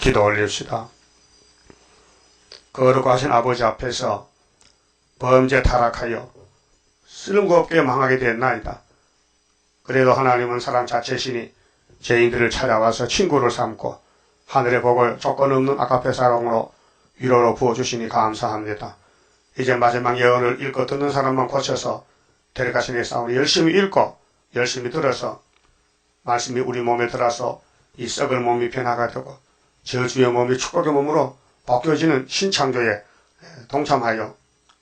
기도 올립시다. 거룩하신 아버지 앞에서 범죄 타락하여 쓸모없게 망하게 됐나이다. 그래도 하나님은 사랑 자체시니 죄인들을 찾아와서 친구를 삼고 하늘의 복을 조건 없는 아가페 사랑으로 위로로 부어주시니 감사합니다. 이제 마지막 예언을 읽고 듣는 사람만 고쳐서 데려가시니 싸우니 열심히 읽고 열심히 들어서 말씀이 우리 몸에 들어서 이 썩을 몸이 변화가 되고 저주의 몸이 축복의 몸으로 바뀌어지는 신창조에 동참하여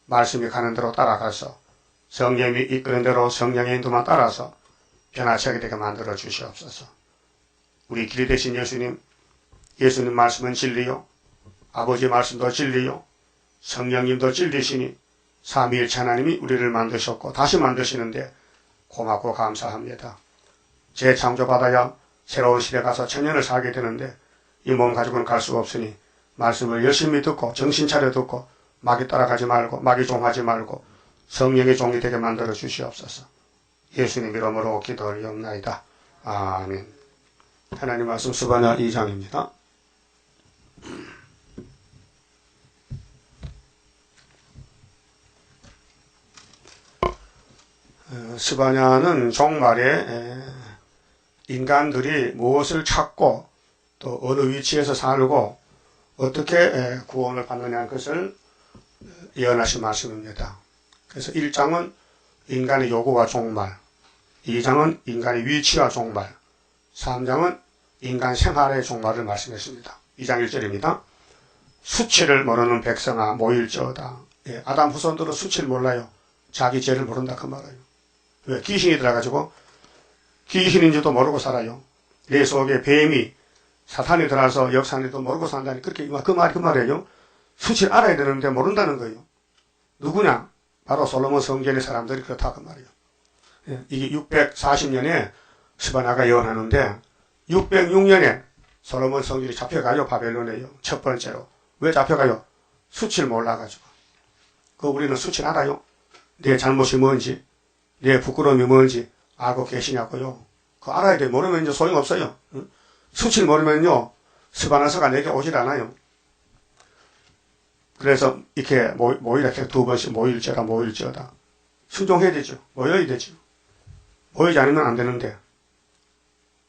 말씀이 가는 대로 따라가서 성령이 이끄는 대로 성령의 인도만 따라서 변화체하게 되게 만들어 주시옵소서. 우리 길이 되신 예수님 말씀은 진리요, 아버지 말씀도 진리요, 성령님도 진리시니 삼위일체 하나님이 우리를 만드셨고 다시 만드시는데 고맙고 감사합니다. 재창조받아야 새로운 시대 가서 천년을 살게 되는데 이 몸 가지고는 갈 수가 없으니 말씀을 열심히 듣고 정신 차려 듣고 마귀 따라가지 말고 마귀 종하지 말고 성령의 종이 되게 만들어 주시옵소서. 예수님 이름으로 기도 올리옵나이다. 아멘. 하나님 말씀 스바냐 2장입니다. 스바냐는 종말에 인간들이 무엇을 찾고 또 어느 위치에서 살고 어떻게 구원을 받느냐는 것을 예언하신 말씀입니다. 그래서 1장은 인간의 요구와 종말, 2장은 인간의 위치와 종말, 3장은 인간 생활의 종말을 말씀했습니다. 2장 1절입니다. 수치를 모르는 백성아 모일지어다. 아담 후손들은 수치를 몰라요. 자기 죄를 모른다 그 말이에요. 왜? 귀신이 들어가지고 귀신인지도 모르고 살아요. 내 속에 뱀이 사탄이 들어와서 역사는지도 모르고 산다니 그렇게 그 말이에요. 수치를 알아야 되는데 모른다는 거예요. 누구냐? 바로 솔로몬 성전의 사람들이 그렇다 그 말이에요. 이게 640년에 스바냐가 예언하는데 606년에 솔로몬 성전이 잡혀가요. 바벨론에요. 첫 번째로. 왜 잡혀가요? 수치를 몰라가지고. 우리는 수치를 알아요. 내 잘못이 뭔지 내 부끄러움이 뭔지 알고 계시냐고요. 그거 알아야 돼. 모르면 이제 소용없어요. 응? 수치를 모르면요 스바냐서가 내게 오질 않아요. 그래서 이렇게 모이라 이렇게 두 번씩 모일지어다. 순종해야 되죠. 모여야 되죠. 모이지 않으면 안 되는데.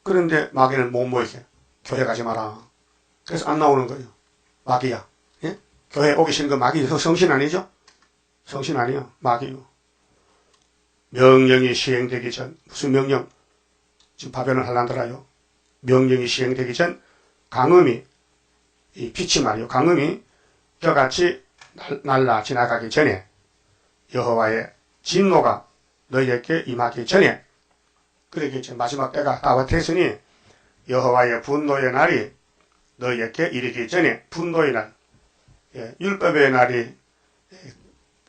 그런데 마귀는 못 모이게. 교회 가지 마라. 그래서 안 나오는 거예요. 마귀야. 예? 교회 오기 싫은 거 마귀. 성신 아니죠? 성신 아니요. 마귀요. 명령이 시행되기 전, 무슨 명령? 지금 바벨론 할란드라요. 명령이 시행되기 전 강음이, 이 빛이 말이요. 강음이 벼같이 날라 지나가기 전에 여호와의 진노가 너희에게 임하기 전에 그렇게 이제 마지막 때가 다왔으니 여호와의 분노의 날이 너희에게 이르기 전에 분노의 날, 율법의 날이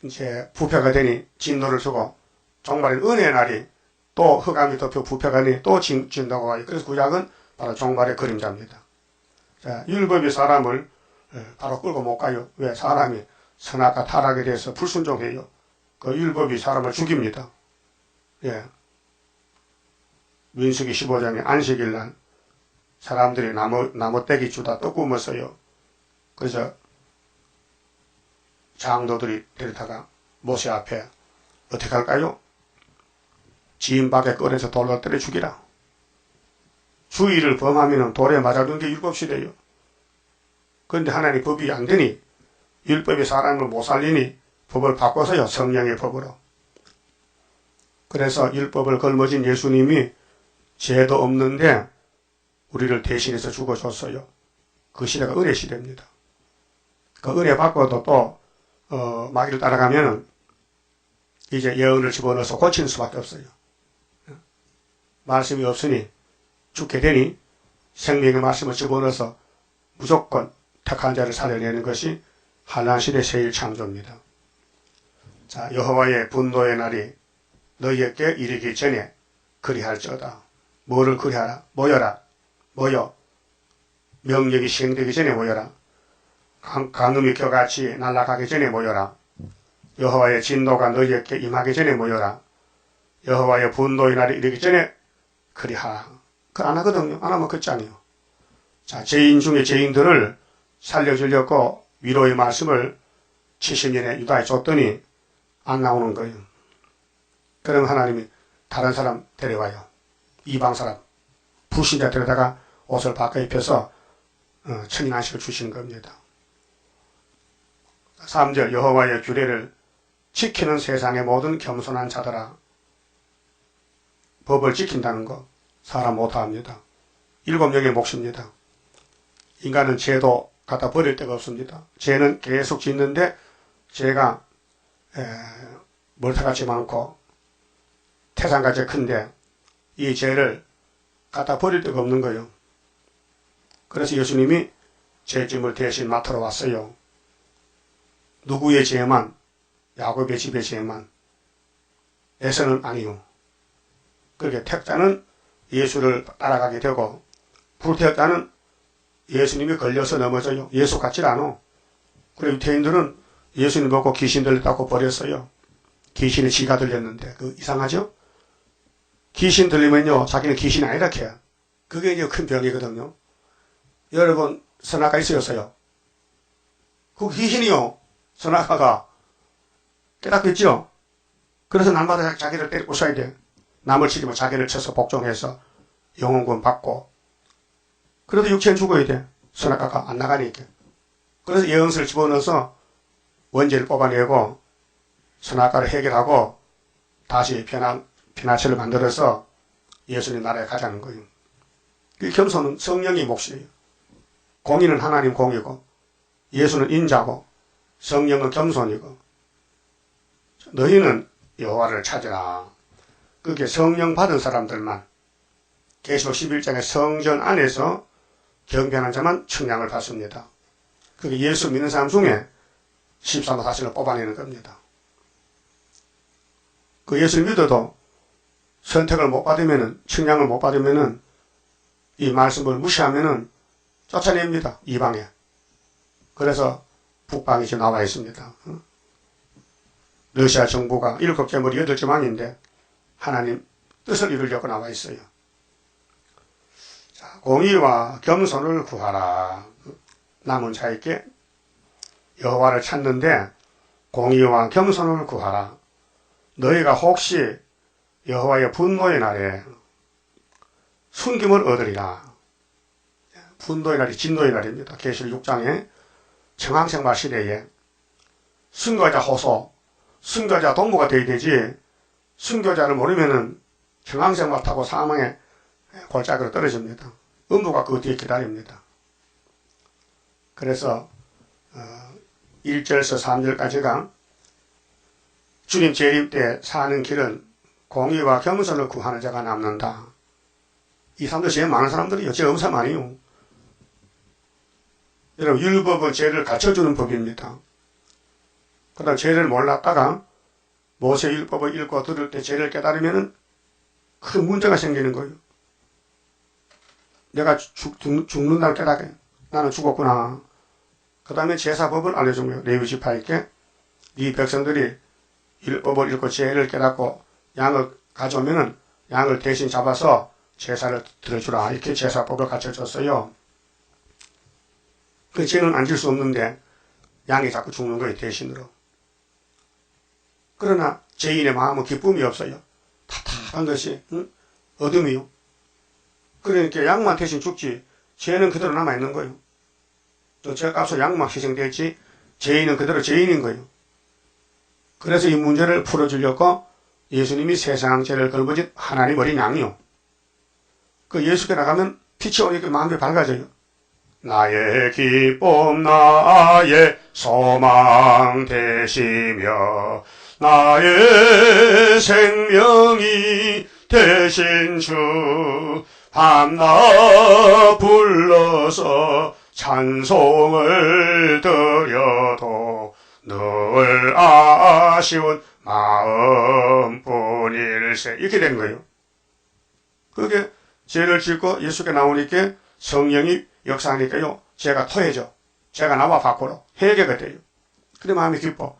이제 부패가 되니 진노를 주고 종말인 은혜의 날이 또 흑암이 덮여 부패가 되니 또 진노가 와요. 그래서 구약은 바로 종말의 그림자입니다. 자, 율법이 사람을 바로 끌고 못 가요. 왜? 사람이 선악과 타락에 대해서 불순종해요. 그 율법이 사람을 죽입니다. 민수기 15장에 안식일날 사람들이 나무 떼기 주다 떡 굶었어요. 그래서 장로들이 데려다가 모세 앞에 어떻게 할까요? 지인 밖에 꺼내서 돌로 때려 죽이라. 주의를 범하면 돌에 맞아주는 게 율법시대예요. 그런데 하나님 법이 안 되니 율법이 사람을 못 살리니 법을 바꿔서요. 성령의 법으로. 그래서 율법을 걸머진 예수님이 죄도 없는데 우리를 대신해서 죽어줬어요. 그 시대가 은혜 시대입니다. 그 은혜 받고도 또 마귀를 따라가면 이제 예언을 집어넣어서 고치는 수밖에 없어요. 말씀이 없으니 죽게 되니 생명의 말씀을 집어넣어서 무조건 택한 자를 살려내는 것이 한란시대 제1창조입니다. 자, 여호와의 분노의 날이 너희에게 이르기 전에 그리할지어다. 뭐를 그리하라? 모여라. 모여. 명령이 시행되기 전에 모여라. 강음이 겨같이 날아가기 전에 모여라. 여호와의 진노가 너희에게 임하기 전에 모여라. 여호와의 분노의 날이 이르기 전에 그리하라. 그거 안 하거든요. 안 하면 끝장이요. 자, 죄인 중에 죄인들을 살려주려고 위로의 말씀을 70년에 유다에 줬더니 안 나오는 거예요. 그럼 하나님이 다른 사람 데려와요. 이방 사람, 불신자 데려다가 옷을 바꿔 입혀서 천인안식을 주시는 겁니다. 3절 여호와의 규례를 지키는 세상의 모든 겸손한 자들아. 법을 지킨다는 거 사람 못합니다. 7명의 몫입니다. 인간은 죄도 갖다 버릴 데가 없습니다. 죄는 계속 짓는데 죄가 멀타같이 많고 태산같이 큰데 이 죄를 갖다 버릴 데가 없는 거예요. 그래서 예수님이 죄짐을 대신 맡으러 왔어요. 누구의 죄만? 야곱의 집의 죄만. 에서는 아니요. 그렇게 택자는 예수를 따라가게 되고 불택자는 예수님이 걸려서 넘어져요. 예수 같질 않아. 그래 유태인들은 예수님 보고 귀신 들렸다고 버렸어요. 귀신이 지가 들렸는데 그 이상하죠? 귀신 들리면요 자기는 귀신이 아니라 해요. 그게 이제 큰 병이거든요. 여러분 선악가 있으셨어요? 그 귀신이요. 선악가가 깨닫겠죠? 그래서 날마다 자기를 때리고 써야 돼. 남을 치지만 자기를 쳐서 복종해서 영혼구원 받고 그래도 육체는 죽어야 돼. 선악가가 안 나가니까. 그래서 예언서를 집어넣어서 원죄를 뽑아내고 선악가를 해결하고 다시 피나처를 만들어서 예수님 나라에 가자는 거예요. 그 겸손은 성령의 몫이에요. 공의는 하나님 공이고 예수는 인자고 성령은 겸손이고 너희는 여호와를 찾으라. 그게 성령 받은 사람들만 계시록 11장의 성전 안에서 경배하는 자만 청량을 받습니다. 그게 예수 믿는 사람 중에 13호 다시를 뽑아내는 겁니다. 그 예수를 믿어도 선택을 못 받으면은 청량을 못 받으면은 이 말씀을 무시하면은 쫓아냅니다. 이방에. 그래서 북방이 지금 나와 있습니다. 러시아 정부가 7개 머리 8개 망인데 하나님 뜻을 이루려고 나와 있어요. 자, 공의와 겸손을 구하라. 남은 자에게 여호와를 찾는데 공의와 겸손을 구하라. 너희가 혹시 여호와의 분노의 날에 숨김을 얻으리라. 분노의 날이 진노의 날입니다. 계시록 6장에 청항생활 시대에 순교자 호소, 순교자 동무가 되어야 되지 순교자를 모르면은 청항생활 타고 사망의 골짜기로 떨어집니다. 음부가 그 뒤에 기다립니다. 그래서 1절에서 3절까지가 주님 재림 때 사는 길은 공의와 겸손을 구하는 자가 남는다. 이 사람들 제일 많은 사람들이요. 제일 엄청 많이요. 여러분 율법은 죄를 갖춰주는 법입니다. 그러다 죄를 몰랐다가 모세 율법을 읽고 들을 때 죄를 깨달으면 큰 문제가 생기는 거예요. 내가 죽는 날 깨닫게 나는 죽었구나. 그 다음에 제사법을 알려준 거예요. 레위 지파에게 네 백성들이 율법을 읽고 죄를 깨닫고 양을 가져오면은 양을 대신 잡아서 제사를 들어주라. 이렇게 제사법을 가르쳐줬어요. 그 죄는 안 질 수 없는데 양이 자꾸 죽는 거예요. 대신으로. 그러나 죄인의 마음은 기쁨이 없어요. 답답한 것이 어둠이요. 그러니까 양만 대신 죽지 죄는 그대로 남아있는 거예요. 또 죄값으로 양만 희생되었지 죄인은 그대로 죄인인 거예요. 그래서 이 문제를 풀어주려고 예수님이 세상 죄를 걸머진 하나님 어린 양이요. 그 예수께 나가면 빛이 오니까 마음이 밝아져요. 나의 기쁨 나의 소망 되시며 나의 생명이 되신 주 밤낮 불러서 찬송을 드려도 늘 아쉬운 마음뿐일세. 이렇게 된 거예요. 그게 죄를 짓고 예수께 나오니까 성령이 역사하니까요 죄가 토해져. 죄가 나와 밖으로 회개가 돼요. 근데 마음이 기뻐.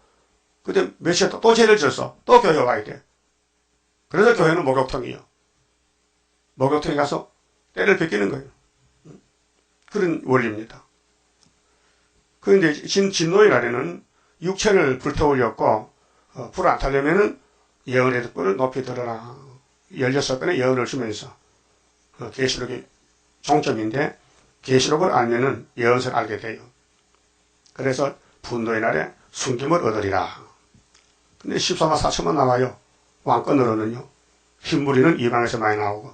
근데 며칠 또 죄를 졌어. 또 교회 와야 돼. 그래서 교회는 목욕통이에요. 목욕통에 가서 때를 베끼는 거예요. 그런 원리입니다. 그런데 진노의 날에는 육체를 불태우려고 불을 안 타려면은 예언의 덕분을 높이 들어라. 16건의 예언을 주면서 계시록의 종점인데 계시록을 알면은 예언서를 알게 돼요. 그래서 분노의 날에 숨김을 얻으리라. 근데 14만 4천만 나와요. 왕권으로는요. 흰무리는 이방에서 많이 나오고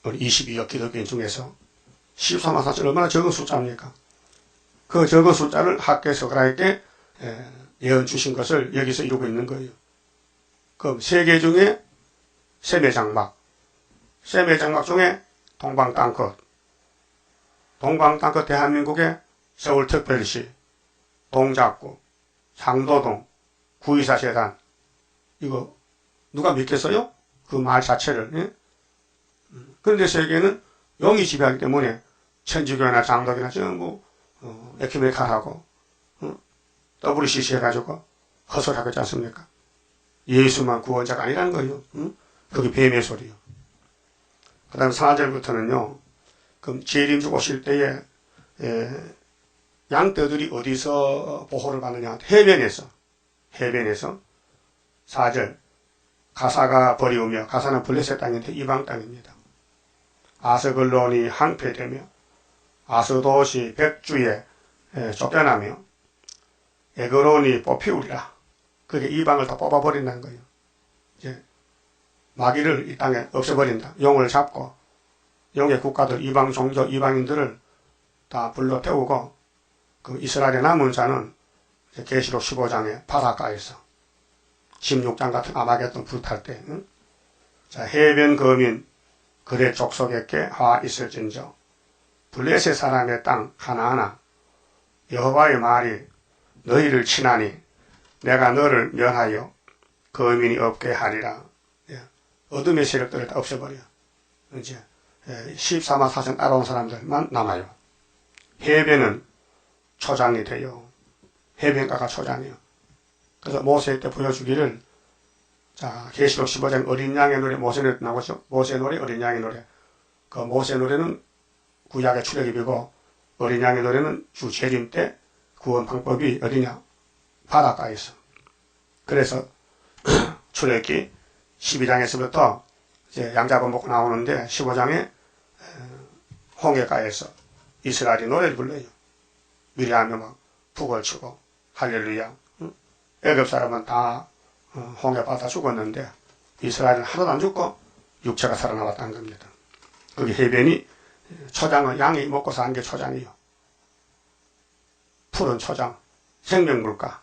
우리 22억 기독교인 중에서 14만 4천 얼마나 적은 숫자입니까? 그 적은 숫자를 학계 스가랴에게 예언 주신 것을 여기서 이루고 있는 거예요. 그럼 세계 중에 세매장막, 세매장막 중에 동방땅끝, 동방땅끝 대한민국의 서울특별시, 동작구, 상도동, 구의사재단, 이거 누가 믿겠어요? 그 말 자체를. 예? 그런데 세계는 영이 지배하기 때문에 천주교나 장독이나 전부 에큐메니칼하고 WCC 해가지고 헛소리하고 있지 않습니까? 예수만 구원자가 아니라는 거예요. 그게 뱀의 소리요. 그 다음 4절부터는요. 그럼 재림주 오실 때에 양떼들이 어디서 보호를 받느냐? 해변에서 4절 가사가 버리우며, 가사는 블레셋 땅인데 이방 땅입니다. 아스글론이 항폐되며 아스돗이 백주에 쫓겨나며 에그론이 뽑히우리라. 그게 이방을 다 뽑아버린다는 거예요. 이제 마귀를 이 땅에 없애버린다. 용을 잡고 용의 국가들, 이방 종교, 이방인들을 다 불러 태우고 그 이스라엘의 남은 자는 계시록 15장의 바닷가에서 16장 같은 아마겟돈 불탈 때, 자, 해변 거민 그의 족속에게 화 있을진저 블레셋 사람의 땅 하나하나 여호와의 말이 너희를 치나니 내가 너를 면하여 거민이 없게 하리라. 어둠의 세력들을 다 없애버려. 이제 14만 4천 따라온 사람들만 남아요. 해변은 초장이 돼요. 해변가가 초장이에요. 그래서 모세 때 보여주기를, 자, 계시록 15장 어린 양의 노래, 모세 노래 나오죠. 모세 노래, 어린 양의 노래. 그 모세 노래는 구약의 출애굽이고 어린 양의 노래는 주 재림 때 구원 방법이 어디냐? 바닷가에서. 그래서 출애굽기 12장에서부터 이제 양 잡아먹고 나오는데 15장에 홍해가에서 이스라엘이 노래를 불러요. 미리하면 막 북을 치고 할렐루야. 애굽 사람은 다 홍해 받아 죽었는데 이스라엘은 하나도 안 죽고 육체가 살아나왔다는 겁니다. 거기 해변이 초장은 양이 먹고 사는 게 초장이요. 푸른 초장, 생명물가.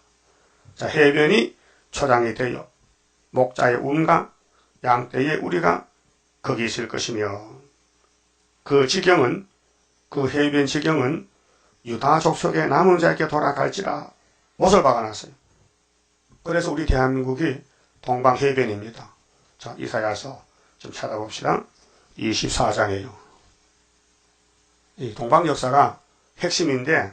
자, 해변이 초장이 되어 목자의 운과 양떼의 우리가 거기 있을 것이며, 그 지경은, 그 해변 지경은 유다 족속의 남은 자에게 돌아갈지라 못을 박아놨어요. 그래서 우리 대한민국이 동방해변입니다. 자, 이사야서 좀 찾아봅시다. 24장이에요. 이 동방 역사가 핵심인데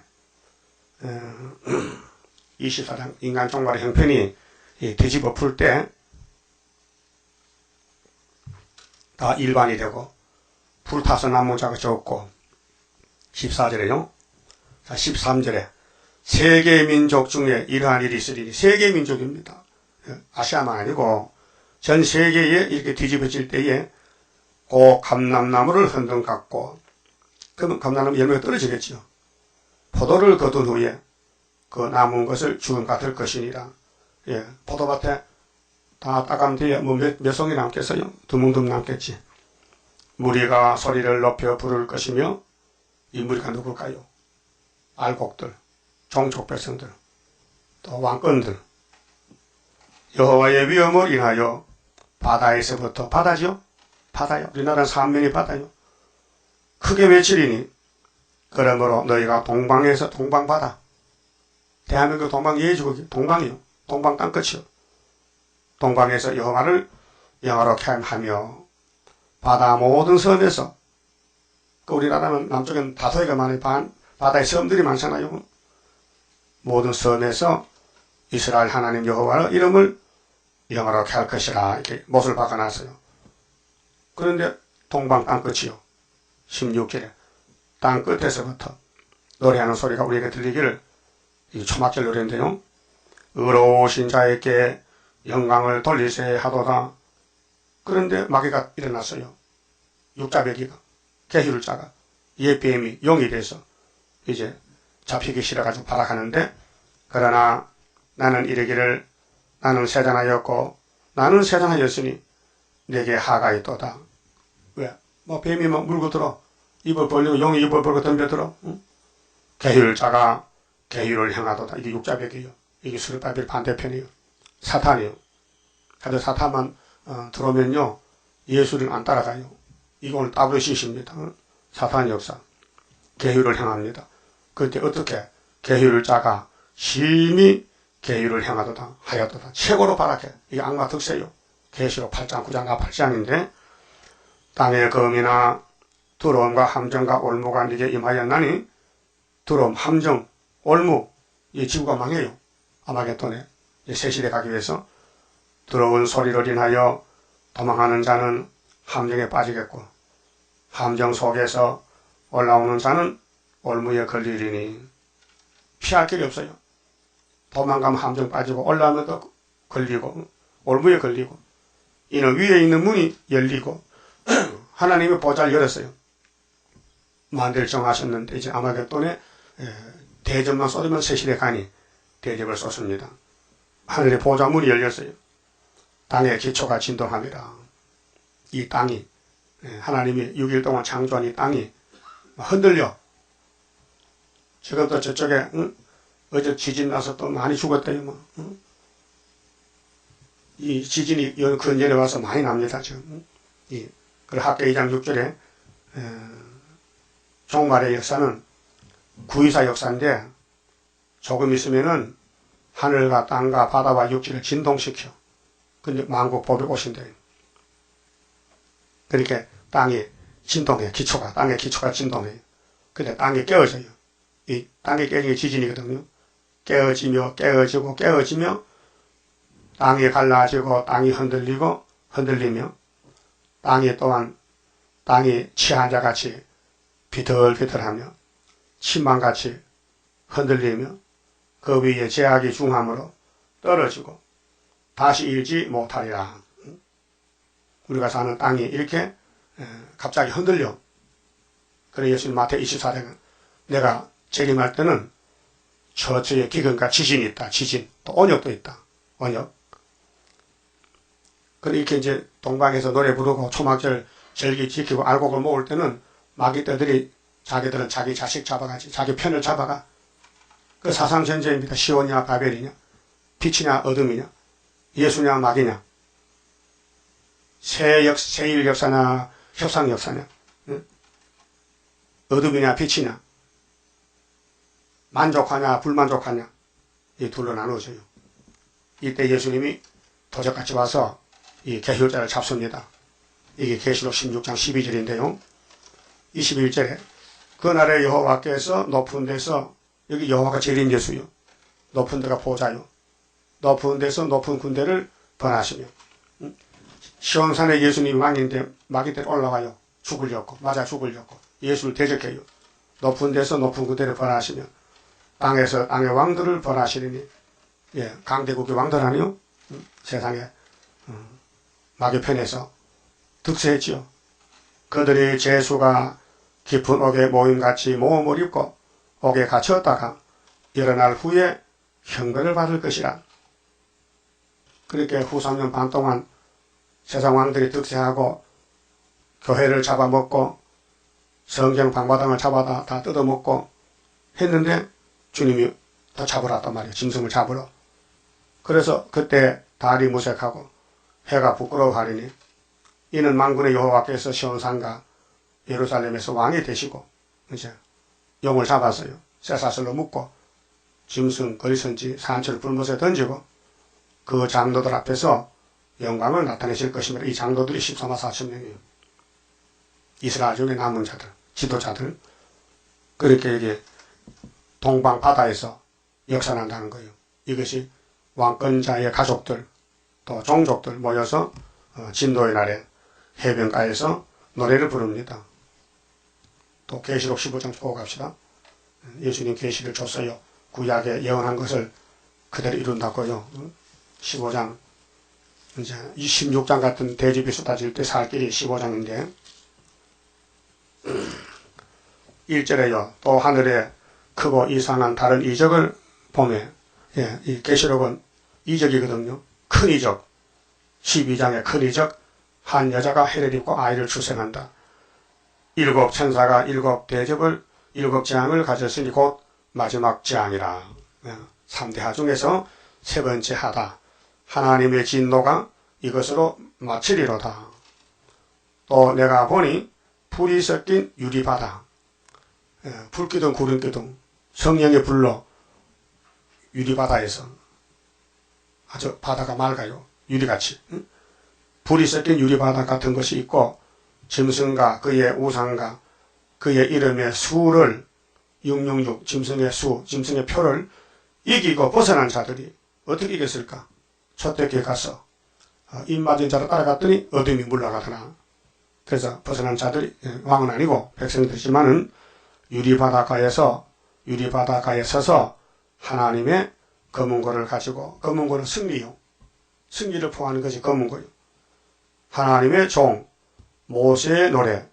24장 인간 종말의 형편이 뒤집어 풀 때 다 일반이 되고 불타서 남은 자가 적고, 14절에요. 자, 13절에 세계 민족 중에 이러한 일이 있으리니, 세계 민족입니다. 아시아만 아니고 전 세계에 이렇게 뒤집어질 때에 그 감람나무를 흔든 같고, 그러면 감람나무 열매가 떨어지겠지요. 포도를 거둔 후에 그 남은 것을 주름 같을 것이니라. 예, 포도밭에 다 따간 뒤에 뭐 몇 송이 남겠어요? 드문드문 남겠지. 무리가 소리를 높여 부를 것이며, 이 무리가 누굴까요? 알곡들, 종족 백성들, 또 왕권들. 여호와의 위엄을 인하여 바다에서부터, 바다죠? 바다요. 우리나라는 삼면이 바다요. 크게 외치리니, 그러므로 너희가 동방에서, 동방바다, 대한민국 동방 예주국이 동방이요. 동방 땅끝이요. 동방에서 여호와를 영화롭게 하며 바다 모든 섬에서, 그 우리나라는 남쪽엔 다소이가 많이 바다에 섬들이 많잖아요. 모든 섬에서 이스라엘 하나님 여호와의 이름을 영화롭게 할 것이라, 이렇게 못을 박아놨어요. 그런데 동방 땅끝이요. 16절에 땅 끝에서부터 노래하는 소리가 우리에게 들리기를, 이 초막절 노래인데요. 의로우신 자에게 영광을 돌리세 하도다. 그런데 마귀가 일어났어요. 육자배기가, 계휼자가, 옛뱀이 용이 돼서 이제 잡히기 싫어가지고 발악하는데, 그러나 나는 이르기를 나는 세잔하였고 나는 세잔하였으니 내게 하가 있도다. 왜? 뭐 뱀이 막 물고 들어, 입을 벌리고, 용이 입을 벌고 덤벼들어. 응? 계휼자가 계율을 행하도다. 이게 육자벽이에요. 이게 수르바벨 반대편이에요. 사탄이에요. 그래서 사탄만 들어오면요, 예수를 안 따라가요. 이거 오늘 WCC입니다. 사탄 역사. 계율을 행합니다. 그때 어떻게? 계율자가 심히 계율을 행하도다 하였도다. 최고로 바라게. 이게 악마 특세요. 계시록 8장 9장과 8장인데, 땅의 검이나 두려움과 함정과 올무가 네게 임하였나니, 두려움, 함정, 올무, 이 지구가 망해요. 아마겟돈에 새 시대 가기 위해서. 두려운 소리를 인하여 도망하는 자는 함정에 빠지겠고, 함정 속에서 올라오는 자는 올무에 걸리리니. 피할 길이 없어요. 도망가면 함정 빠지고, 올라오면 또 걸리고, 올무에 걸리고. 이는 위에 있는 문이 열리고 하나님의 보좌를 열었어요. 만대를 정하셨는데 이제 아마겟돈에 대접만 쏟으면 새 시대 가니 대접을 쏟습니다. 하늘의 보좌 문이 열렸어요. 땅의 기초가 진동합니다. 이 땅이, 하나님이 6일 동안 창조한 이 땅이 흔들려. 지금도 저쪽에 어제 지진 나서 또 많이 죽었대요. 뭐. 이 지진이 근전에 와서 많이 납니다. 지금. 그 학계 2장 6절에 종말의 역사는 구이사 역사인데, 조금 있으면은 하늘과 땅과 바다와 육지를 진동시켜. 근데 만국 법이 오신대요. 그러니까 땅이 진동해. 기초가, 땅의 기초가 진동해요. 근데 땅이 깨어져요. 이 땅이 깨지는 게 지진이거든요. 깨어지며 깨어지고 깨어지며 땅이 갈라지고 땅이 흔들리고 흔들리며, 땅이 또한 땅이 취한 자같이 비틀비틀하며 침망같이 흔들리며 그 위에 제약이 중함으로 떨어지고 다시 일지 못하리라. 우리가 사는 땅이 이렇게 갑자기 흔들려. 그래 예수님 마태 24장은 내가 재림할 때는 저주의 기근과 지진이 있다. 지진. 또 언역도 있다. 언역. 그래 이렇게 이제 동방에서 노래 부르고 초막절 절기 지키고 알곡을 모을 때는 마귀떼들이 자기들은 자기 자식 잡아가지, 자기 편을 잡아가. 그 사상전쟁입니다. 시온이냐 바벨이냐, 빛이냐 어둠이냐, 예수냐 마귀냐, 세일 역사냐 협상 역사냐, 응? 어둠이냐 빛이냐, 만족하냐 불만족하냐, 이 둘로 나누어져요. 이때 예수님이 도적같이 와서 이 계율자를 잡습니다. 이게 계시록 16장 12절인데요. 21절에 그날에 여호와께서 높은 데서, 여기 여호와가 재림예수요, 높은 데가 보좌요, 높은 데서 높은 군대를 번하시며, 시온산에 예수님이 왕인데 마귀들이 올라가요. 죽으려고, 맞아 죽으려고 예수를 대적해요. 높은 데서 높은 군대를 번하시며 땅에서 땅의 왕들을 번하시리니, 강대국의 왕들 아니요, 세상에 마귀 편에서 득세했지요. 그들이 제수가 깊은 옥에 모임같이 모험을 입고 옥에 갇혔다가 여러 날 후에 형벌을 받을 것이라. 그렇게 후 3년 반 동안 세상 왕들이 득세하고 교회를 잡아먹고 성경 방바당을 잡아다 다 뜯어먹고 했는데 주님이 더 잡으라단 말이에요. 짐승을 잡으러. 그래서 그때 달이 무색하고 해가 부끄러워하리니 이는 만군의 여호와께서 시온산과 예루살렘에서 왕이 되시고 이제 용을 잡았어요. 쇠사슬로 묶고 짐승, 거리선지, 산초를 불못에 던지고 그 장로들 앞에서 영광을 나타내실 것입니다. 이 장로들이 14만 4천 명이에요. 이스라엘 중에 남은 자들, 지도자들. 그렇게 이게 동방 바다에서 역사난다는 거예요. 이것이 왕권자의 가족들 또 종족들 모여서 진도의 날에 해변가에서 노래를 부릅니다. 또 계시록 15장 보고 갑시다. 예수님 계시를 줬어요. 구약에 예언한 것을 그대로 이룬다고요. 15장 이제 26장 같은 대집이 쏟아질 때 살 길이 15장인데 1절에요. 또 하늘에 크고 이상한 다른 이적을 보매, 이 계시록은 이적이거든요. 큰 이적. 12장의 큰 이적. 한 여자가 해를 입고 아이를 출생한다. 7 천사가 7 대접을 7 재앙을 가졌으니 곧 마지막 재앙이라. 3대 하 중에서 세 번째 하다. 하나님의 진노가 이것으로 마치리로다. 또 내가 보니 불이 섞인 유리바다. 불기둥 구름기둥 성령의 불로 유리바다에서 아주 바다가 맑아요. 유리같이. 불이 섞인 유리바다 같은 것이 있고 짐승과 그의 우상과 그의 이름의 수를 666 짐승의 수, 짐승의 표를 이기고 벗어난 자들이 어떻게 이겼을까? 초대교회 가서 입 맞은 자로 따라갔더니 어둠이 물러가더라. 그래서 벗어난 자들이 왕은 아니고 백성들이지만은 유리바다가에 서서 하나님의 검은고를 가지고 검은고는 승리요. 승리를 포함하는 것이 검은고요. 하나님의 종 모세의 노래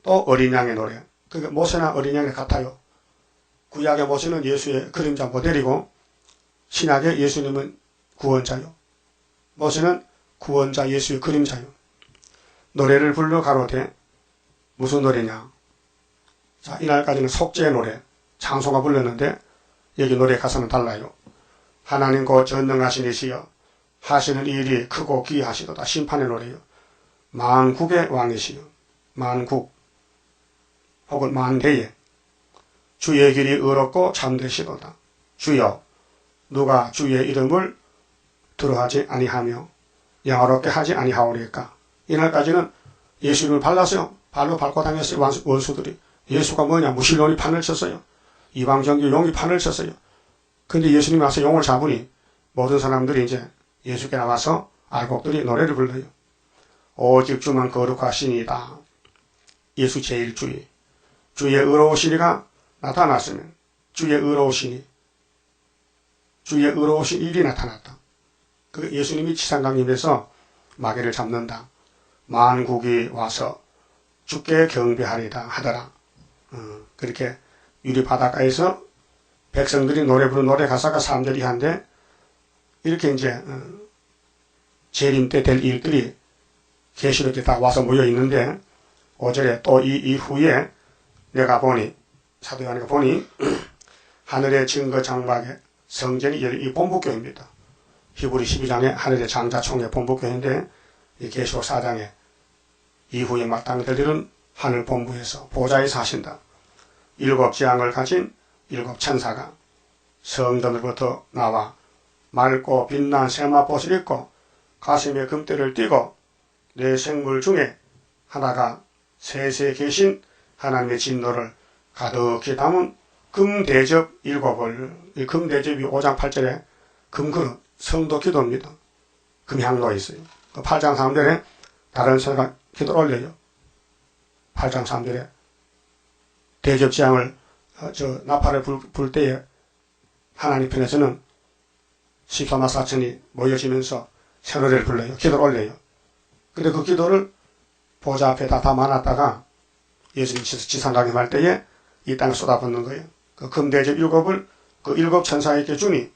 또 어린 양의 노래. 그러니까 모세나 어린 양이 같아요. 구약의 모세는 예수의 그림자 모델이고 신약의 예수님은 구원자요. 모세는 구원자 예수의 그림자요. 노래를 불러 가로되 무슨 노래냐? 자, 이날까지는 속죄의 노래, 장소가 불렀는데 여기 노래 가사는 달라요. 하나님 곧 전능하신 이시여 하시는 일이 크고 귀하시도다. 심판의 노래요. 만국의 왕이시여 만국 혹은 만대에 주의 길이 의롭고 참되시도다. 주여 누가 주의 이름을 들어하지 아니하며 영화롭게 하지 아니하오리까. 이날까지는 예수님을 발라서 발로 밟고 다녔어요. 원수들이. 예수가 뭐냐 무신론이 판을 쳤어요. 이방종교 용이 판을 쳤어요. 근데 예수님이 와서 용을 잡으니 모든 사람들이 이제 예수께 나와서 알곡들이 노래를 불러요. 오직 주만 거룩하시니이다. 예수 제1주의 주의 의로우시니가 나타났으면 주의 의로우시니 주의 의로우신 일이 나타났다. 그 예수님이 지상강림에서 마귀를 잡는다. 만국이 와서 주께 경배하리다 하더라. 그렇게 유리 바닷가에서 백성들이 노래 부르는 노래 가사가 3절이 한데 이렇게 이제 재림 때 될 일들이 계시록에 다 와서 모여 있는데 5절에 또 이 이후에 내가 보니 사도 요한이가 보니 하늘의 증거 장막에 성전이 이 본부교회입니다. 히브리 12장에 하늘의 장자총회 본부교회인데 이 계시록 4장에 이후에 마땅히 될 일은 하늘 본부에서 보좌에서 하신다. 7 재앙을 가진 7 천사가 성전으로부터 나와 맑고 빛난 세마포를 입고 가슴에 금대를 띠고 네 생물 중에 하나가 셋에 계신 하나님의 진노를 가득히 담은 금대접 7을 이 금대접이 5장 8절에 금그릇 성도 기도입니다. 금향로에 있어요. 8장 3절에 다른 선가 기도를 올려요. 8장 3절에 대접 재앙을 나팔을 불 때에 하나님 편에서는 시소나 사천이 모여지면서 새 노래를 불러요. 기도를 올려요. 근데 그 기도를 보좌 앞에 다 담아놨다가 예수님 지상강림할 때에 이 땅에 쏟아붓는 거예요. 그 금대접 7을 그 7 천사에게 주니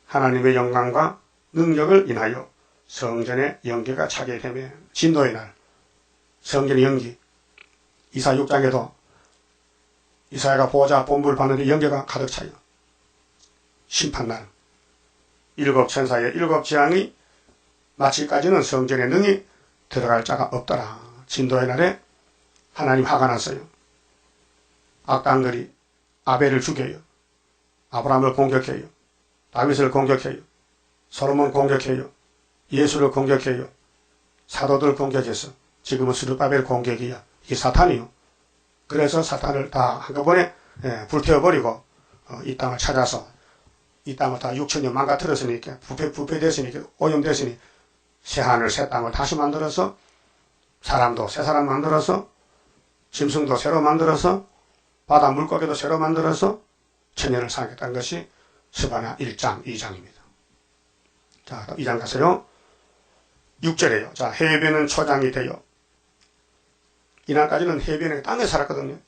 하나님의 영광과 능력을 인하여 성전의 연기가 차게 되며 진노의 날 성전의 연기 이사 6장에도 이사야가 보좌 본부를 봤는데 연기가 가득 차요. 심판날 7 천사의 7 재앙이 마치까지는 성전에 능히 들어갈 자가 없더라. 진도의 날에 하나님 화가 났어요. 악당들이 아벨을 죽여요. 아브라함을 공격해요. 다윗을 공격해요. 솔로몬 공격해요. 예수를 공격해요. 사도들 공격해서 지금은 스룹바벨 공격이야. 이게 사탄이요. 그래서 사탄을 다 한꺼번에 불태워버리고 이 땅을 찾아서 이 땅을 다 6천년 망가뜨렸으니까 부패됐으니까 오염됐으니 새 하늘 새 땅을 다시 만들어서 사람도 새 사람 만들어서 짐승도 새로 만들어서 바다 물고기도 새로 만들어서 천년을 살겠다는 것이 스바냐 1장 2장입니다. 자, 2장 가세요. 6절에요. 자, 해변은 초장이 되어. 이날까지는 해변에 땅에 살았거든요.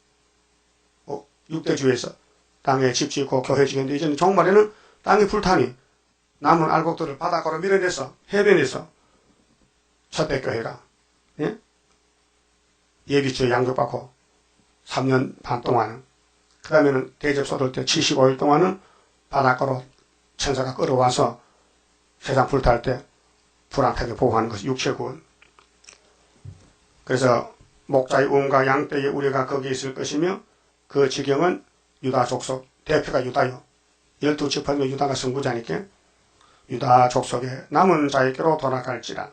6대주에서 땅에 집 짓고 교회 지었는데 이제는 종말에는 땅이 불타니 남은 알곡들을 바닷가로 밀어내서 해변에서 첫대교회가 예비주에 양육받고 3년 반 동안은, 그 다음에는 대접 쏟을 때 75일 동안은 바닷가로 천사가 끌어와서 세상 불탈 때 불안하게 보호하는 것이 육체구원. 그래서 목자의 운과 양떼의 우리가 거기 있을 것이며 그 지경은 유다 족속, 대표가 유다요. 12지파면 유다가 선구자니까 유다 족속의 남은 자에게로 돌아갈지라.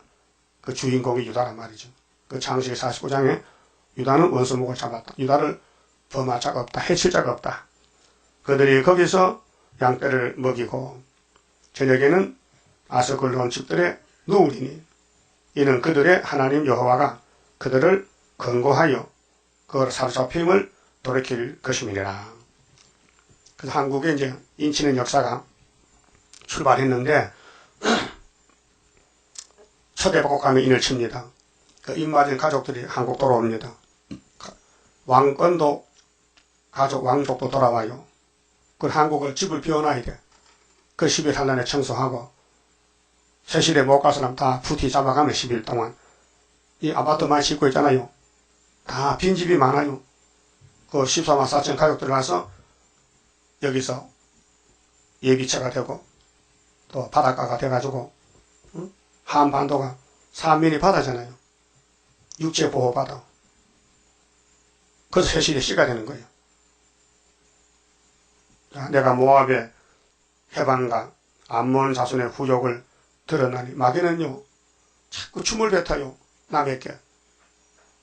그 주인공이 유다란 말이죠. 그 창세기 49장에 유다는 원수목을 잡았다. 유다를 범할 자가 없다. 해칠 자가 없다. 그들이 거기서 양떼를 먹이고 저녁에는 아스글론 집들에 누우리니 이는 그들의 하나님 여호와가 그들을 권고하여 그걸 사로잡힘을 돌이킬 것임이니라. 그래서 한국에 이제 인치는 역사가 출발했는데 초대복국하면 인을 칩니다. 그 입맞은 가족들이 한국 돌아옵니다. 왕권도 가족 왕족도 돌아와요. 그 한국을 집을 비워놔야 돼. 그 10일 한란에 청소하고 세실에 못 갈 사람 다 부티 잡아가면 10일 동안. 이 아파트 많이 짓고 있잖아요. 다 빈집이 많아요. 그 14만 4천 가족들 와서 여기서 예비차가 되고 또 바닷가가 돼가지고 한반도가 사면이 바다잖아요. 육체 보호받아. 그래서 세실에 씨가 되는 거예요. 자, 내가 모압의 해방과 암몬 자손의 후욕을 들었나니 마귀는요 자꾸 춤을 뱉어요. 남에게.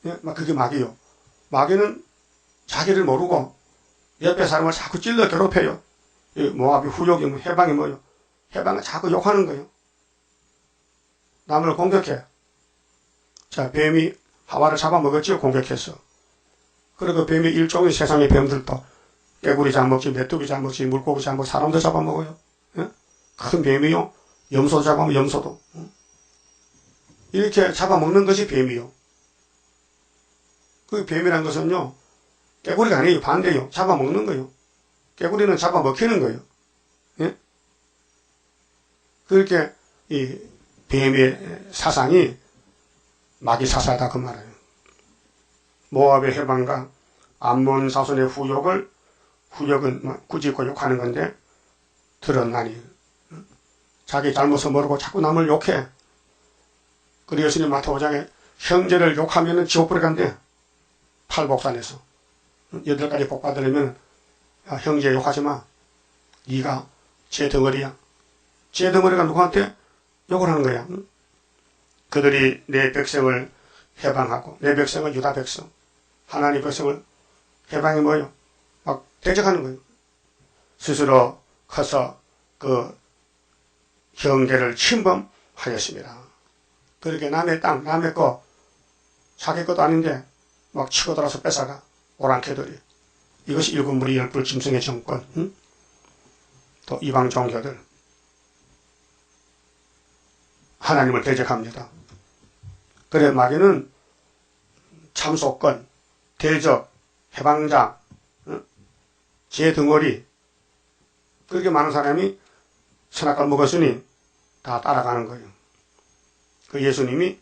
예? 그게 마귀요. 마귀는 자기를 모르고 옆에 사람을 자꾸 찔러 괴롭혀요. 모압이 후욕이 뭐 해방이 뭐요. 해방은 자꾸 욕하는 거예요. 남을 공격해. 자, 뱀이 하와를 잡아먹었지요. 공격해서. 그리고 뱀이 일종의 세상의 뱀들도 깨구리 잡먹지, 메뚜기 잡먹지, 물고기 잡먹지, 사람도 잡아먹어요. 예? 큰 뱀이요. 염소 잡아먹으면 염소도. 이렇게 잡아먹는 것이 뱀이요. 그 뱀이란 것은요, 깨구리가 아니에요. 반대요. 잡아먹는 거예요. 깨구리는 잡아먹히는 거예요. 예? 그렇게 이 뱀의 사상이 마귀 사사다 그 말이에요. 모압의 해방과 암몬 자손의 후욕은 꾸짖고 욕하는 건데 들었나니 자기 잘못을 모르고 자꾸 남을 욕해. 그리고 예수님 마태오 5장에 형제를 욕하면 지옥불에 간대. 팔복산에서 8가지 복 받으려면 형제 욕하지 마. 네가 제 덩어리야. 제 덩어리가 누구한테 욕을 하는 거야. 그들이 내 백성을 해방하고 내 백성은 유다 백성, 하나님 백성을 해방이 뭐예요? 막 대적하는 거예요. 스스로 커서 그 형제를 침범하였습니다. 그렇게 남의 땅, 남의 거, 자기 것도 아닌데 막 치고 들어서 뺏어가. 오랑캐들이. 이것이 일곱 무리 열불 짐승의 정권. 또 이방 종교들. 하나님을 대적합니다. 그래 마귀는 참소권, 대적, 해방자, 제 덩어리, 그렇게 많은 사람이 선악과를 먹었으니 다 따라가는 거예요. 그 예수님이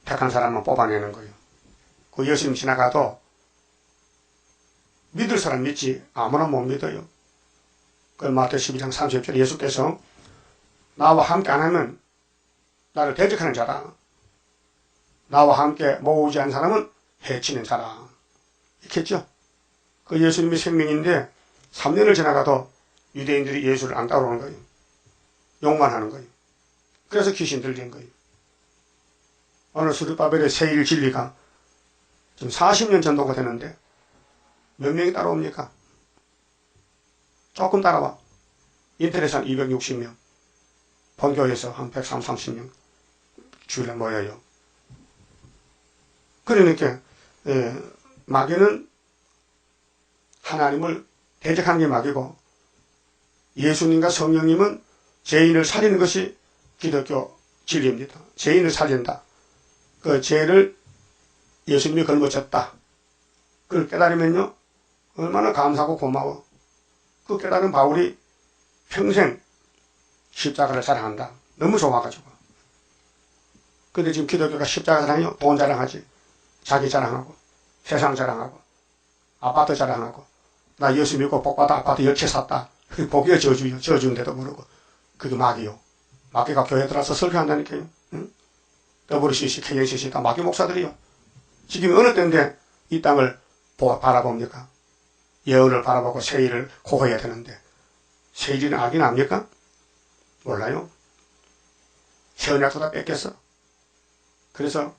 택한 사람만 뽑아내는 거예요. 그 예수님 지나가도 믿을 사람 믿지 아무나 못 믿어요. 그 마태 12장 30절 예수께서 나와 함께 안 하면 나를 대적하는 자라. 나와 함께 모으지 않은 사람은 해치는 자라. 이렇게 했죠. 그 예수님의 생명인데 3년을 지나가도 유대인들이 예수를 안 따라오는 거예요. 욕만 하는 거예요. 그래서 귀신 들린 거예요. 오늘 수르바벨의 세일 진리가 지금 40년 전도가 되는데 몇 명이 따라옵니까? 조금 따라와. 인터넷에 한 260명, 본교에서 한 130명 주일에 모여요. 그러니까 마귀는 하나님을 대적하는 게 마귀고, 예수님과 성령님은 죄인을 살리는 것이 기독교 진리입니다. 죄인을 살린다. 그 죄를 예수님이 걸머졌다. 그걸 깨달으면요, 얼마나 감사하고 고마워. 그 깨달은 바울이 평생 십자가를 자랑한다. 너무 좋아가지고. 근데 지금 기독교가 십자가 자랑이요? 돈 자랑하지. 자기 자랑하고, 세상 자랑하고, 아파트 자랑하고, 나 예수 믿고 복받아 아파트 10채 샀다. 그게 복이요, 저주요. 저주인데도 모르고. 그게 마귀요. 마귀가 교회 들어와서 설교한다니까요. 응? WCC, KNCC 다 마귀 목사들이요. 지금 어느 때인데 이 땅을 바라봅니까? 예언을 바라보고 세일을 고해야 되는데, 세일이는 악이 납니까? 몰라요. 세언약도 다 뺏겼어. 그래서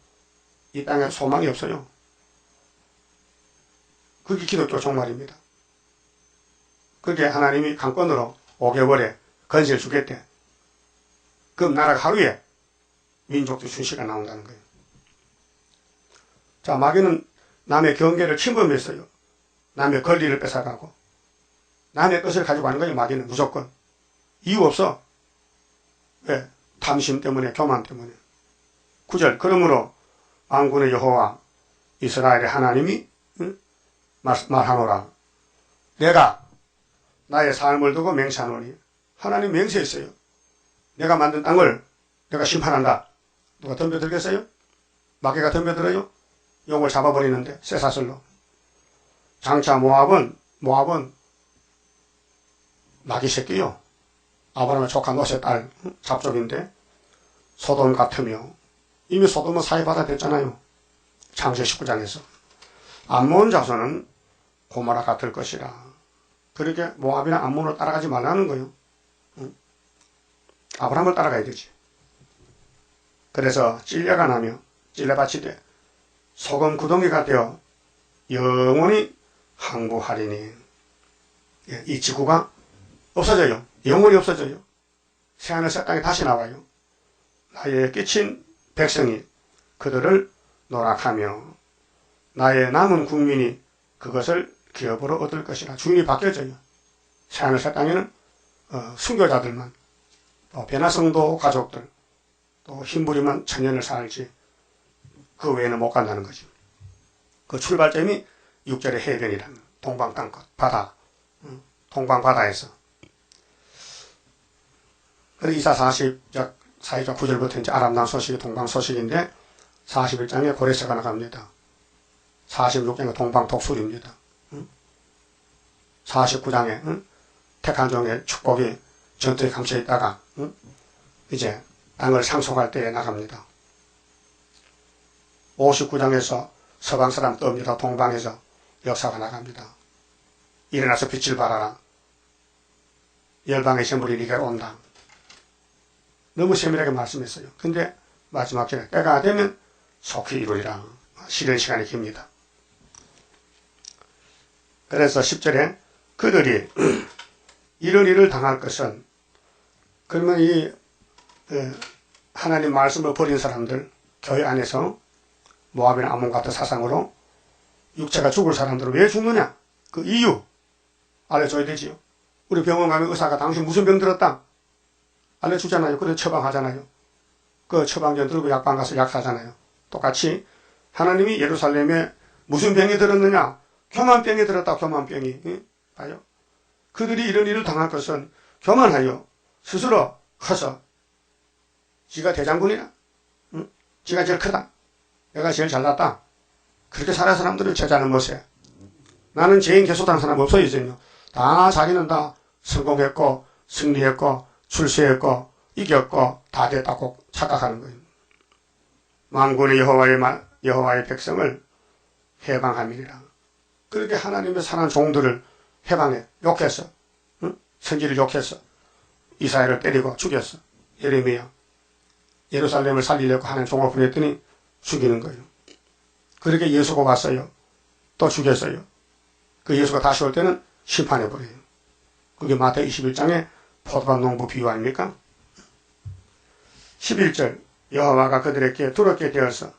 이 땅에 소망이 없어요. 그게 기독교 종말입니다. 그게 하나님이 강권으로 5개월에 건세를 주겠대. 그럼 나라가 하루에 민족주 순시가 나온다는 거예요. 자, 마귀는 남의 경계를 침범했어요. 남의 권리를 뺏어가고 남의 것을 가지고 가는 거예요. 마귀는 무조건. 이유 없어. 왜? 탐심 때문에, 교만 때문에. 9절, 그러므로 만군의 여호와 이스라엘의 하나님이 말하노라. 내가 나의 삶을 두고 맹세하노니. 하나님 맹세했어요. 내가 만든 땅을 내가 심판한다. 누가 덤벼들겠어요? 마귀가 덤벼들어요? 용을 잡아버리는데, 쇠사슬로. 장차 모압은 마귀 새끼요. 아브라함의 조카 노세 딸 잡족인데, 소돔 같으며, 이미 소돔은 사해바다 됐잖아요. 창세 19장에서. 암몬 자손은 고모라 같을 것이라. 그렇게 모압이나 암몬을 따라가지 말라는 거예요. 아브라함을 따라가야 되지. 그래서 찔려가 나며 찔려밭이 돼 소금 구덩이가 되어 영원히 항구하리니. 이 지구가 없어져요. 영원히 없어져요. 새하늘 새 땅이 다시 나와요. 나의 끼친 백성이 그들을 노락하며 나의 남은 국민이 그것을 기업으로 얻을 것이라. 주인이 바뀌어져요. 새하늘 새 땅에는 순교자들만, 또 변화성도 가족들, 또 흰부리만 천년을 살지 그 외에는 못 간다는 거지. 그 출발점이 6절의 해변이라는 동방 땅끝 바다, 동방 바다에서. 그래서 이사 40장 4장 9절부터 이제 아람난 소식이 동방 소식인데, 41장에 고레스가 나갑니다. 46장에 동방 독수리입니다. 49장에 택한 종의 축복이 전투에 감춰 있다가 이제 땅을 상속할 때에 나갑니다. 59장에서 서방 사람 뜹니다. 동방에서 역사가 나갑니다. 일어나서 빛을 발하라. 열방의 전부리 네게로 온다. 너무 세밀하게 말씀했어요. 근데 마지막 절에 때가 되면 속히 이루리라. 실현 시간이 깁니다. 그래서 10절에 그들이 이런 일을 당할 것은, 그러면 이 하나님 말씀을 버린 사람들, 교회 안에서 모압이나 암몬 같은 사상으로 육체가 죽을 사람들은 왜 죽느냐? 그 이유 알려줘야 되지요. 우리 병원 가면 의사가 당신 무슨 병 들었다? 알려주잖아요. 그래서 처방하잖아요. 그 처방전 들고 약방 가서 약 사잖아요. 똑같이 하나님이 예루살렘에 무슨 병이 들었느냐? 교만병이 들었다. 교만병이. 봐요. 그들이 이런 일을 당할 것은 교만하여 스스로 커서 지가 대장군이라, 지가 제일 크다, 내가 제일 잘났다, 그렇게 살아야 사람들을 제자는 못해. 나는 죄인 계속하는 사람 없어요. 이제는요. 다 자기는 다 성공했고 승리했고 출세했고 이겼고 다 됐다고 착각하는 거예요. 만군의 여호와의 백성을 해방함이니라. 그렇게 하나님의 사랑하는 종들을 해방해 욕했어. 선지를 욕했어. 이스라엘을 때리고 죽였어. 예레미야. 예루살렘을 살리려고 하나님 종을 보냈더니 죽이는 거예요. 그렇게 예수가 왔어요. 또 죽였어요. 그 예수가 다시 올 때는 심판해버려요. 그게 마태복음 21장의 포도밭 농부 비유 아닙니까? 11절 여호와가 그들에게 두렵게 되어서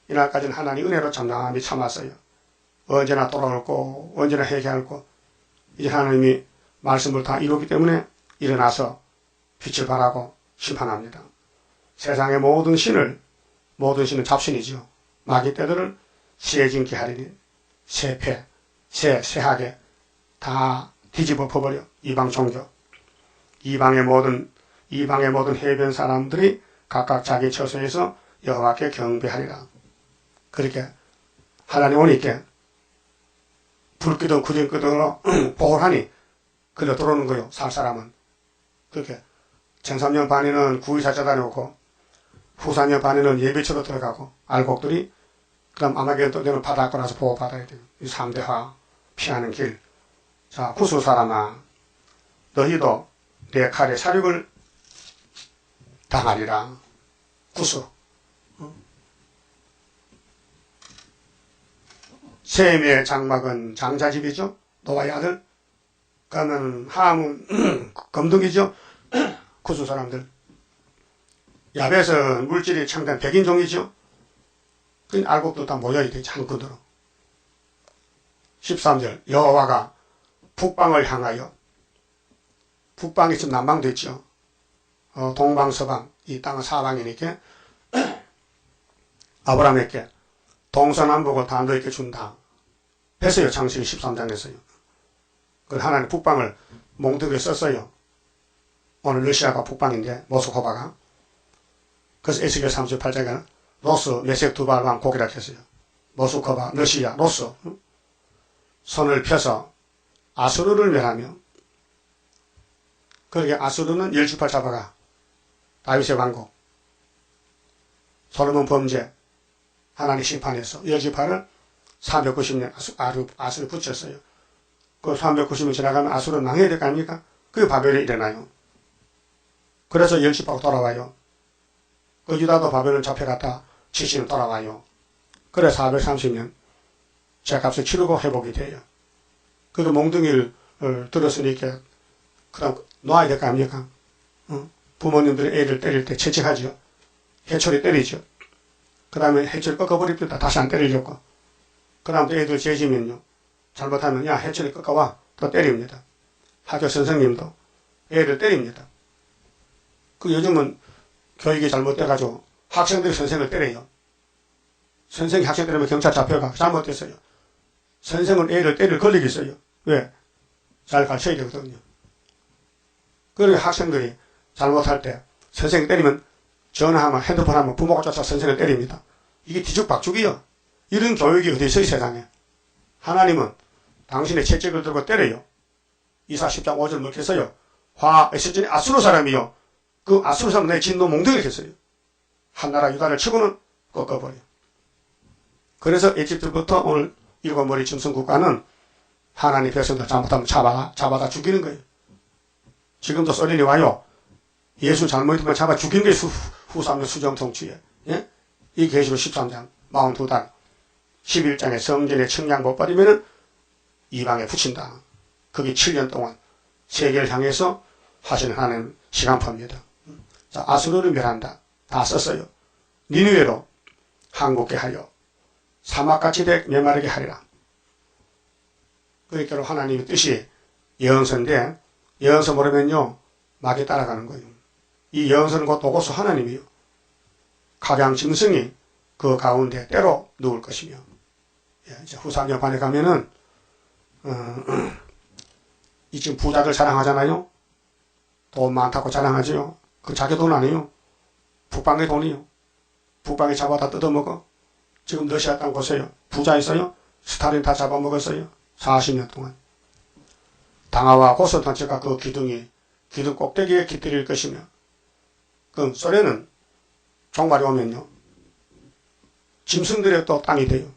이날까지는 하나님 은혜로 잠잠히 참았어요. 언제나 돌아올 거, 언제나 회개할 거. 이제 하나님이 말씀을 다 이루기 때문에 일어나서 빛을 발하고 심판합니다. 세상의 모든 신은 잡신이죠. 마귀 떼들을 세진케 하리니 세하게 다 뒤집어 퍼버려. 이방 종교. 이방의 모든 해변 사람들이 각각 자기 처소에서 여호와께 경배하리라. 그렇게 하나님 오니까 불 끄든 구름 끄든으로 보호하니 그려 들어오는 거요. 살 사람은. 그렇게 전3년 반에는 구의사 찾아내고 후 4년 반에는 예배처로 들어가고 알곡들이 그다음 아마겟돈 되는 바닷가 나서 보호받아야 돼요. 이 3대화 피하는 길. 자, 구수 사람아, 너희도 내 칼에 사륙을 당하리라. 구수. 셈의 장막은 장자집이죠. 노아의 아들. 그러면 함은 검둥이죠. 구수 사람들. 야벳은 물질이 창단 백인종이죠. 그 알곡도 다 모여야 되지 한군으로. 13절 여호와가 북방을 향하여 북방이 지금 남방됐죠. 동방 서방 이 땅은 사방이니까 아브라함에게 동서남북을 다 너에게 준다 했어요. 창세기 13장에서요. 그 하나님 북방을 몽둥이에 썼어요. 오늘 러시아가 북방인데 모스크바가. 그래서 에스겔 38장에는 로스 메섹 두발왕 고기라 했어요. 모스크바 러시아 로스 손을 펴서 아수르를 멸하며 그렇게 아수르는 열지파 잡아가 다윗의 왕국 솔로몬 범죄 하나님 심판해서 열지파를 490년 아수르 붙였어요. 그 390년 지나가면 아수르는 망해야 될 거 아닙니까? 그게 바벨이 일어나요. 그래서 열지파가 돌아와요. 그 유다도 바벨을 잡혀갔다 70년 돌아와요. 그래 430년 죄값을 치르고 회복이 돼요. 그 몽둥이를 들었으니까 그럼 놔야 될 거 아닙니까? 부모님들이 애를 때릴 때 채찍하죠. 해초리 때리죠. 그 다음에 해초리 꺾어버립니다. 다시 안 때리려고. 그 다음 또 애들 죄지면요. 잘못하면 야 해초리 꺾어와. 또 때립니다. 학교 선생님도 애를 때립니다. 그 요즘은 교육이 잘못돼가지고 학생들이 선생을 때려요. 선생이 학생 때리면 경찰 잡혀가. 잘못됐어요. 선생은 애를 때릴 권력이 있어요. 왜? 잘 가르쳐야 되거든요. 그리고 학생들이 잘못할 때 선생이 때리면 전화하면 핸드폰 하면 부모가 쫓아 선생을 때립니다. 이게 뒤죽박죽이요. 이런 교육이 어디 있어요 세상에. 하나님은 당신의 채찍을 들고 때려요. 이사 10장 5절 먹겠어요. 에스전이 아수르 사람이요. 그 아수르 사람 내 진노 몽둥이를 했어요. 한나라 유다를 치고는 꺾어버려. 그래서 이집트부터 오늘 일곱 머리 짐승 국가는 하나님 백성들 잘못하면 잡아다 죽이는 거예요. 지금도 소련이 와요. 예수 잘못하면 잡아 죽이는 거예요. 후 3년 수정 통치에. 예? 이 계시록 13장 42달 11장에 성전에 청량 못 버리면은 이방에 붙인다. 그게 7년 동안 세계를 향해서 하시는 하나님 시간표입니다. 자, 아수르를 멸한다. 다 썼어요. 니느웨로 한국게 하여 사막같이 메마르게 하리라. 그러니까 하나님의 뜻이 예언서인데 예언서 모르면요 마귀 따라가는 거예요. 이 예언서는 곧 도고서 하나님이요. 각양 짐승이 그 가운데 때로 누울 것이며. 이제 후사경판에 가면은 이 지금 부자들 자랑하잖아요. 돈 많다고 자랑하지요. 그 자기 돈 아니에요. 북방의 돈이요. 북방에 잡아다 뜯어먹어. 지금 러시아 땅 보세요. 부자 있어요. 스탈린 다 잡아먹었어요. 40년 동안. 당하와 고소단체가 그 기둥 꼭대기에 깃들일 것이며. 그럼 소련은 종말이 오면요. 짐승들의 또 땅이 돼요.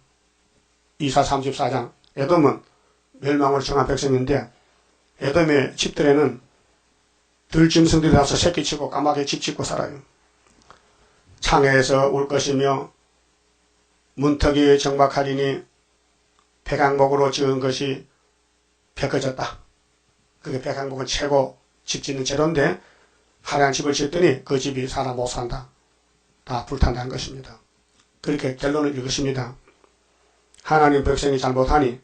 이사 34장. 에돔은 멸망을 정한 백성인데 에돔의 집들에는 들짐승들이 나서 새끼치고 까마귀 집 짓고 살아요. 창에서 울 것이며 문턱이 정박하리니 백향목으로 지은 것이 벽해졌다. 그게 백향목은 최고 집 짓는 재료인데 하얀 집을 짓더니 그 집이 사람 못 산다. 다 불탄다는 것입니다. 그렇게 결론을 읽으십니다. 하나님 백성이 잘못하니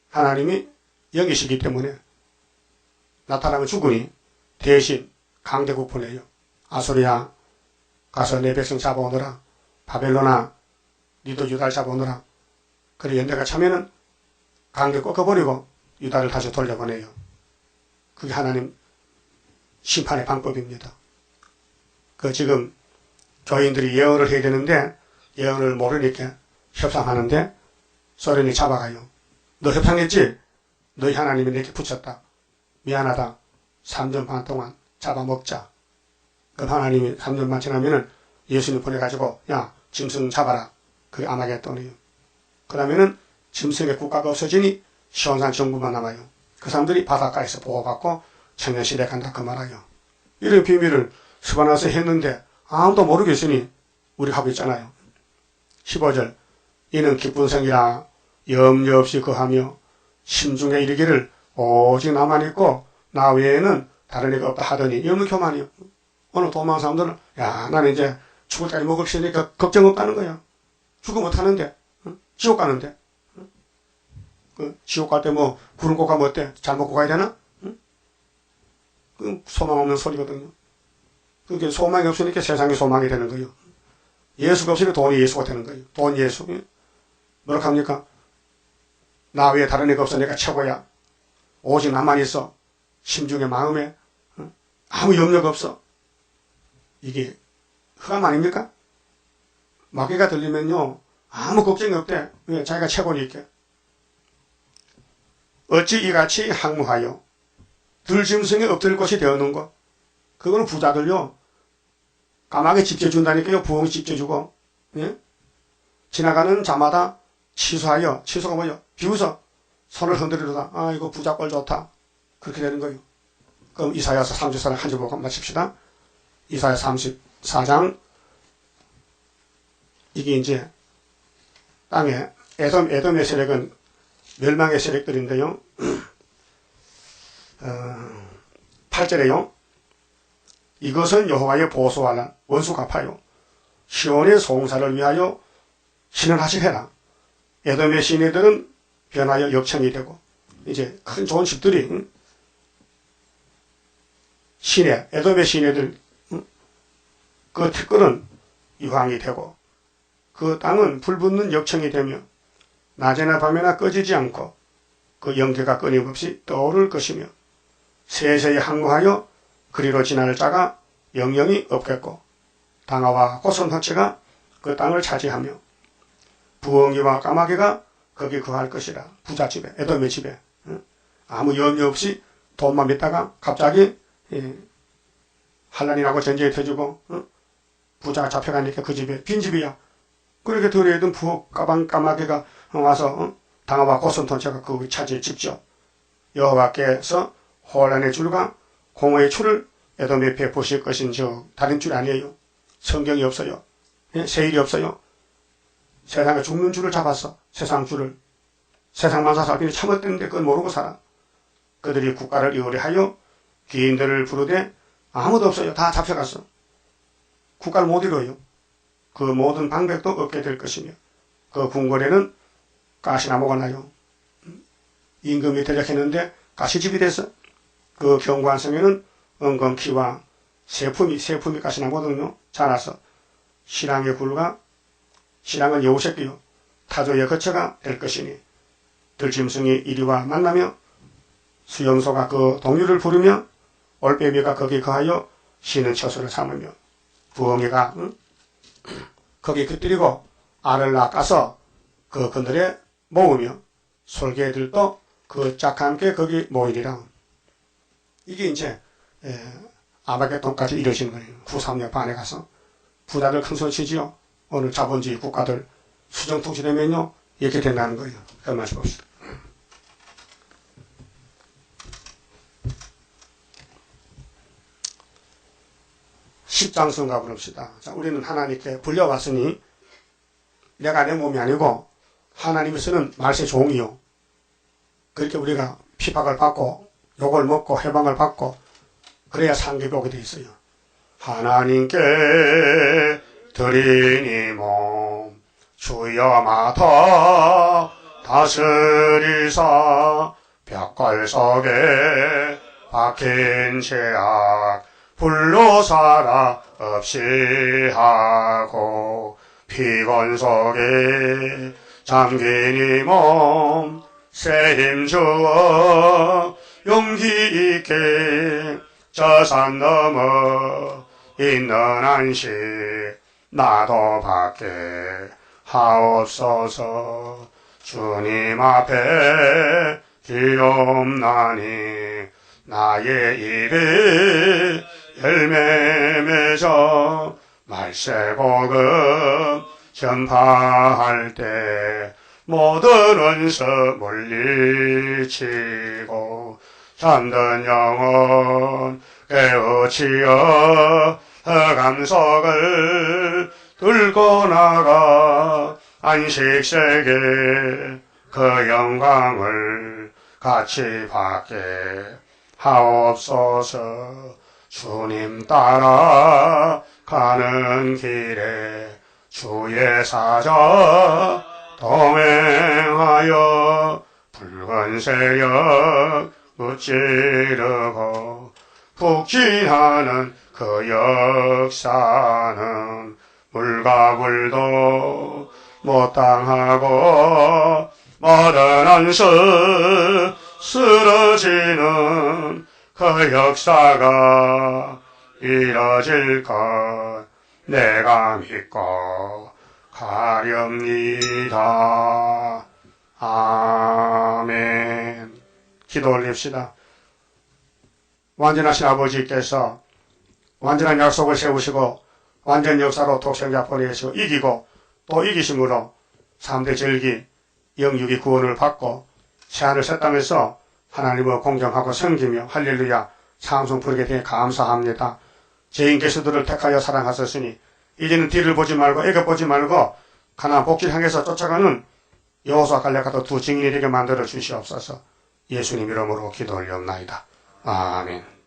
하나님이 영이시기 때문에 나타나면 죽으니 대신 강대국 보내요. 아수리야 가서 내 백성 잡아오너라. 바벨론아 니도 유다를 잡아오너라. 그래 연대가 차면은 강대 꺾어버리고 유다를 다시 돌려보내요. 그게 하나님 심판의 방법입니다. 그 지금 교인들이 예언을 해야 되는데 예언을 모르니까 협상하는데 소련이 잡아가요. 너 협상했지? 너희 하나님이 내게 붙였다. 미안하다. 3년 반 동안 잡아먹자. 그럼 하나님이 3년 반 지나면은 예수님 보내가지고 야 짐승 잡아라. 그게 아마겟돈이에요. 그러면은 짐승의 국가가 없어지니 시온산 정부만 남아요. 그 사람들이 바닷가에서 보호받고 청년시대 간다 그 말이에요. 이런 비밀을 스바나서 했는데 아무도 모르겠으니 우리 하고 있잖아요. 15절 이는 기쁜 성이라 염려 없이 거하며 심중에 이르기를 오직 나만 있고 나 외에는 다른 이가 없다 하더니 염려 교만이요. 오늘 도망 사람들은 야 나는 이제 죽을 때까지 먹을 수 있으니까 걱정 없다는 거야. 죽으면 어떡하는데? 지옥 가는데? 지옥 갈 때 뭐 구름 꼭 가면 어때? 잘 먹고 가야 되나? 그 소망 없는 소리거든요. 그게 소망이 없으니까 세상이 소망이 되는 거예요. 예수가 없으니까 돈이 예수가 되는 거예요. 돈 예수. 뭐라고 합니까? 나 외에 다른 애가 없어. 내가 최고야. 오직 나만 있어. 심중에 마음에 아무 염려가 없어. 이게 흑암 아닙니까? 마귀가 들리면요 아무 걱정이 없대. 왜? 자기가 최고니까. 어찌 이같이 항무하여 들짐승에 엎드릴 곳이 되었는가? 그거는 부자들요 까마귀 집져준다니까요. 부엉이 집져주고 예? 지나가는 자마다 치수하여 치수가 뭐요? 비웃어 손을 흔들리다가 아 이거 부자 꼴 좋다 그렇게 되는 거예요. 그럼 이사야서 34장 한 줄 보고 마칩시다. 이사야 34장 이게 이제 땅에 에돔의 세력은 멸망의 세력들인데요. 8절에요. 이것은 여호와의 보수하라 원수 갚아요. 시온의 송사를 위하여 신원하시해라. 에돔의 시내들은 변하여 역청이 되고 이제 큰 좋은 집들이 시내 에돔의 시내들 그 티끌은 유황이 되고 그 땅은 불붙는 역청이 되며 낮에나 밤에나 꺼지지 않고 그 연기가 끊임없이 떠오를 것이며 세세히 항구하여 그리로 지날 자가 영영이 없겠고 당화와 고선화채가 그 땅을 차지하며 부엉이와 까마귀가 거기 거할 것이라. 부잣집에 에돔의 집에 아무 염려 없이 돈만 믿다가 갑자기 환란이 나고 전쟁이 터지고 부자가 잡혀가니까 그 집에 빈집이야. 그렇게 들여든 부가방 까마귀가 와서 당화와 고선화채가 그 차지에 집죠. 여호와께서 혼란의 줄과 공허의 줄을 에돔에 베푸실 것인 저 다른 줄 아니에요. 성경이 없어요. 세일이 없어요. 세상에 죽는 줄을 잡았어. 세상 줄을. 세상만 살았더니 참았다는데 그걸 모르고 살아. 그들이 국가를 의뢰하여 귀인들을 부르되 아무도 없어요. 다 잡혀갔어. 국가를 못 이뤄요. 그 모든 방백도 없게 될 것이며 그 궁궐에는 가시나무가 나요. 임금이 대적했는데 가시집이 됐어. 그 경관성에는 은건키와 세품이 가시나무거든요. 자라서 신앙의 굴과 신앙은 여우새끼요 타조의 거처가 될 것이니 들짐승이 이리와 만나며 수염소가 그 동류를 부르며 올빼미가 거기 거하여 쉬는 처소를 삼으며 부엉이가 거기 깃들이고 알을 낚아서 그 그늘에 모으며 솔개들도 그 짝과 함께 거기 모이리라. 이게 이제 아마겟돈까지 이루어지는 거예요. 93년 반에 가서 부자들 큰 소리 치지요. 오늘 자본주의 국가들 수정통치되면요 이렇게 된다는 거예요. 그 말씀 봅시다. 십장성가 부릅시다. 자, 우리는 하나님께 불려왔으니 내가 내 몸이 아니고 하나님이 쓰는 말세 종이요. 그렇게 우리가 핍박을 받고 욕을 먹고 해방을 받고 그래야 상급이 오게 돼 있어요. 하나님께 드리니 몸 주여마다 다스리사 벽걸석에 박힌 죄악 불로 살아 없이 하고 피건석에 잠긴 이 몸 새 힘 주어 용기 있게 저 산 넘어 있는 안식 나도 받게 하옵소서. 주님 앞에 기옵나니 나의 입에 열매 맺어 말세복음 전파할 때 모든 원수 물리치고 잠든 영혼 깨우치어 흑암석을 들고 나가 안식세계 그 영광을 같이 받게 하옵소서. 주님 따라 가는 길에 주의 사자 동행하여 붉은 새벽 무찌르고 북진하는 그 역사는 물과 불도 못 당하고 모든 안수 쓰러지는 그 역사가 이뤄질 것 내가 믿고 가렵니다. 아멘. 기도 올립시다. 완전하신 아버지께서 완전한 약속을 세우시고 완전 역사로 독생자 보내시고 이기고 또 이기심으로 3대 절기 영육이 구원을 받고 새하늘 새 땅에서 하나님을 공경하고 섬기며 할렐루야 찬송 부르게 되니 감사합니다. 죄인 개수들을 택하여 사랑하셨으니 이제는 뒤를 보지 말고 애굽 보지 말고 가나안 복지를 향해서 쫓아가는 여호수아 갈렙과도 두 증인이 되게 만들어 주시옵소서. 예수님 이름으로 기도 올리옵나이다. 아멘.